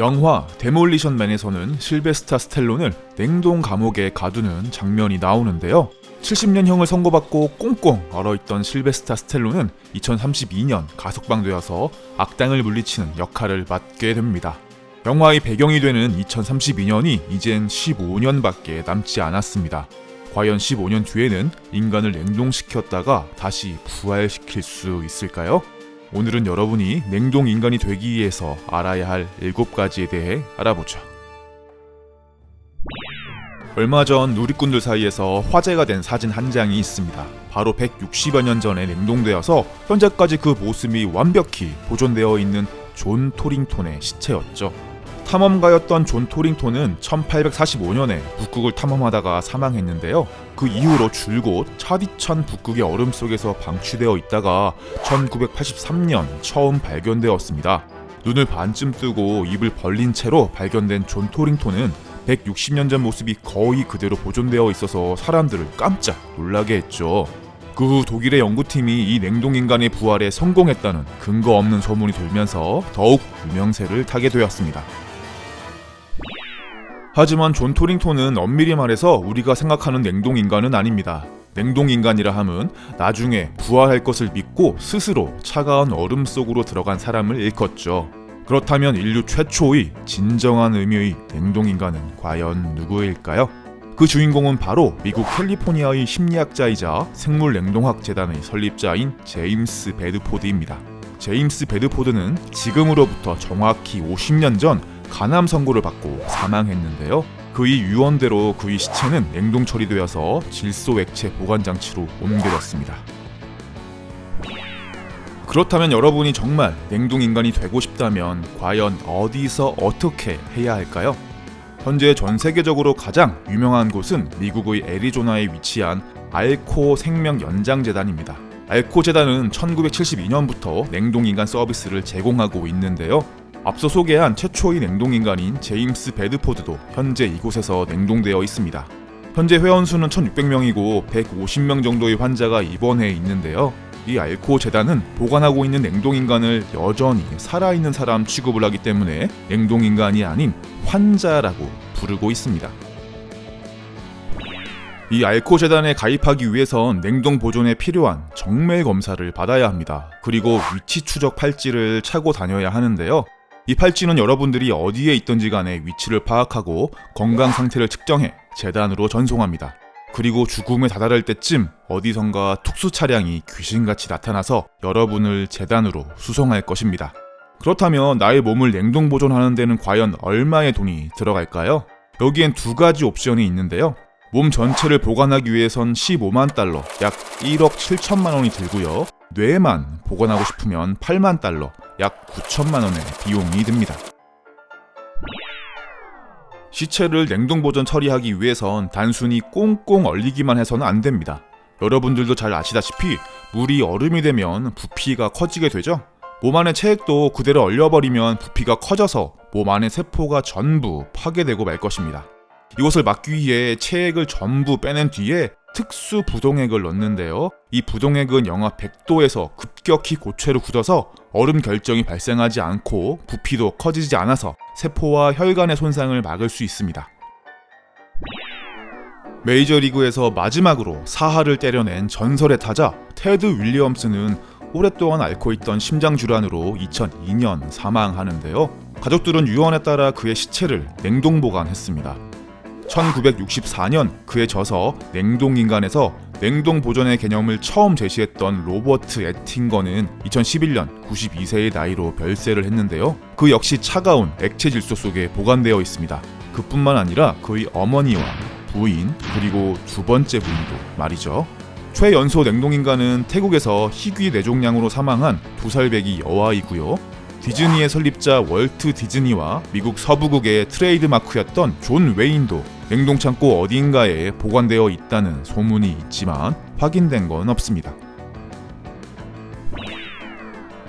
영화 데몰리션 맨에서는 실베스타 스텔론을 냉동 감옥에 가두는 장면이 나오는데요. 70년형을 선고받고 꽁꽁 얼어있던 실베스타 스텔론은 2032년 가석방되어서 악당을 물리치는 역할을 맡게 됩니다. 영화의 배경이 되는 2032년이 이젠 15년밖에 남지 않았습니다. 과연 15년 뒤에는 인간을 냉동시켰다가 다시 부활시킬 수 있을까요? 오늘은 여러분이 냉동 인간이 되기 위해서 알아야 할 7가지에 대해 알아보죠. 얼마 전 누리꾼들 사이에서 화제가 된 사진 한 장이 있습니다. 바로 160여 년 전에 냉동되어서 현재까지 그 모습이 완벽히 보존되어 있는 존 토링톤의 시체였죠. 탐험가였던 존 토링톤은 1845년에 북극을 탐험하다가 사망했는데요. 그 이후로 줄곧 차디찬 북극의 얼음 속에서 방치되어 있다가 1983년 처음 발견되었습니다. 눈을 반쯤 뜨고 입을 벌린 채로 발견된 존 토링톤은 160년 전 모습이 거의 그대로 보존되어 있어서 사람들을 깜짝 놀라게 했죠. 그 후 독일의 연구팀이 이 냉동인간의 부활에 성공했다는 근거 없는 소문이 돌면서 더욱 유명세를 타게 되었습니다. 하지만 존 토링톤은 엄밀히 말해서 우리가 생각하는 냉동인간은 아닙니다. 냉동인간이라 함은 나중에 부활할 것을 믿고 스스로 차가운 얼음 속으로 들어간 사람을 일컫죠. 그렇다면 인류 최초의 진정한 의미의 냉동인간은 과연 누구일까요? 그 주인공은 바로 미국 캘리포니아의 심리학자이자 생물냉동학 재단의 설립자인 제임스 베드포드입니다. 제임스 베드포드는 지금으로부터 정확히 50년 전 간암 선고를 받고 사망했는데요. 그의 유언대로 그의 시체는 냉동 처리되어서 질소 액체 보관 장치로 옮겨졌습니다. 그렇다면 여러분이 정말 냉동인간이 되고 싶다면 과연 어디서 어떻게 해야 할까요? 현재 전 세계적으로 가장 유명한 곳은 미국의 애리조나에 위치한 알코 생명연장재단입니다. 알코 재단은 1972년부터 냉동인간 서비스를 제공하고 있는데요. 앞서 소개한 최초의 냉동인간인 제임스 베드포드도 현재 이곳에서 냉동되어 있습니다. 현재 회원수는 1600명이고 150명 정도의 환자가 입원해 있는데요. 이 알코 재단은 보관하고 있는 냉동인간을 여전히 살아있는 사람 취급을 하기 때문에 냉동인간이 아닌 환자라고 부르고 있습니다. 이 알코 재단에 가입하기 위해선 냉동 보존에 필요한 정밀 검사를 받아야 합니다. 그리고 위치 추적 팔찌를 차고 다녀야 하는데요. 이 팔찌는 여러분들이 어디에 있든지 간에 위치를 파악하고 건강 상태를 측정해 재단으로 전송합니다. 그리고 죽음에 다다를 때쯤 어디선가 특수 차량이 귀신같이 나타나서 여러분을 재단으로 수송할 것입니다. 그렇다면 나의 몸을 냉동 보존하는 데는 과연 얼마의 돈이 들어갈까요? 여기엔 2가지 옵션이 있는데요. 몸 전체를 보관하기 위해선 15만 달러, 약 1억 7천만 원이 들고요. 뇌만 보관하고 싶으면 8만 달러, 약 9천만 원의 비용이 듭니다. 시체를 냉동 보존 처리하기 위해선 단순히 꽁꽁 얼리기만 해서는 안 됩니다. 여러분들도 잘 아시다시피 물이 얼음이 되면 부피가 커지게 되죠? 몸 안의 체액도 그대로 얼려버리면 부피가 커져서 몸 안의 세포가 전부 파괴되고 말 것입니다. 이것을 막기 위해 체액을 전부 빼낸 뒤에 특수 부동액을 넣는데요. 이 부동액은 영하 100도에서 급격히 고체로 굳어서 얼음 결정이 발생하지 않고 부피도 커지지 않아서 세포와 혈관의 손상을 막을 수 있습니다. 메이저리그에서 마지막으로 사하를 때려낸 전설의 타자 테드 윌리엄스는 오랫동안 앓고 있던 심장질환으로 2002년 사망하는데요. 가족들은 유언에 따라 그의 시체를 냉동 보관했습니다. 1964년 그의 저서 냉동인간에서 냉동 보존의 개념을 처음 제시했던 로버트 애팅거는 2011년 92세의 나이로 별세를 했는데요. 그 역시 차가운 액체 질소 속에 보관되어 있습니다. 그뿐만 아니라 그의 어머니와 부인 그리고 2번째 부인도 말이죠. 최연소 냉동인간은 태국에서 희귀 뇌종양으로 사망한 2살배기 여아이고요. 디즈니의 설립자 월트 디즈니와 미국 서부극의 트레이드 마크였던 존 웨인도 냉동창고 어딘가에 보관되어 있다는 소문이 있지만 확인된 건 없습니다.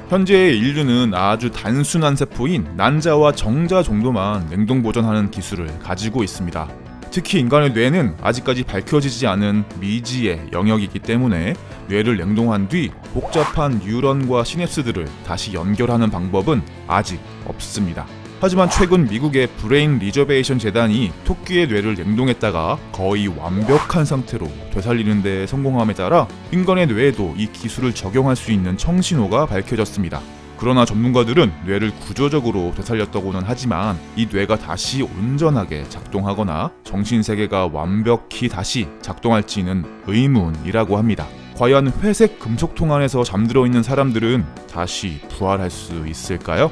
현재의 인류는 아주 단순한 세포인 난자와 정자 정도만 냉동 보존하는 기술을 가지고 있습니다. 특히 인간의 뇌는 아직까지 밝혀지지 않은 미지의 영역이기 때문에 뇌를 냉동한 뒤 복잡한 뉴런과 시냅스들을 다시 연결하는 방법은 아직 없습니다. 하지만 최근 미국의 브레인 리저베이션 재단이 토끼의 뇌를 냉동했다가 거의 완벽한 상태로 되살리는 데 성공함에 따라 인간의 뇌에도 이 기술을 적용할 수 있는 청신호가 밝혀졌습니다. 그러나 전문가들은 뇌를 구조적으로 되살렸다고는 하지만 이 뇌가 다시 온전하게 작동하거나 정신세계가 완벽히 다시 작동할지는 의문이라고 합니다. 과연 회색 금속통 안에서 잠들어 있는 사람들은 다시 부활할 수 있을까요?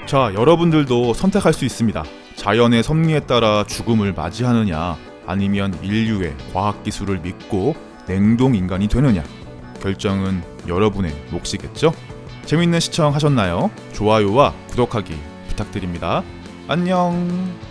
자, 여러분들도 선택할 수 있습니다. 자연의 섭리에 따라 죽음을 맞이하느냐, 아니면 인류의 과학기술을 믿고 냉동 인간이 되느냐. 결정은 여러분의 몫이겠죠? 재밌는 시청 하셨나요? 좋아요와 구독하기 부탁드립니다. 안녕.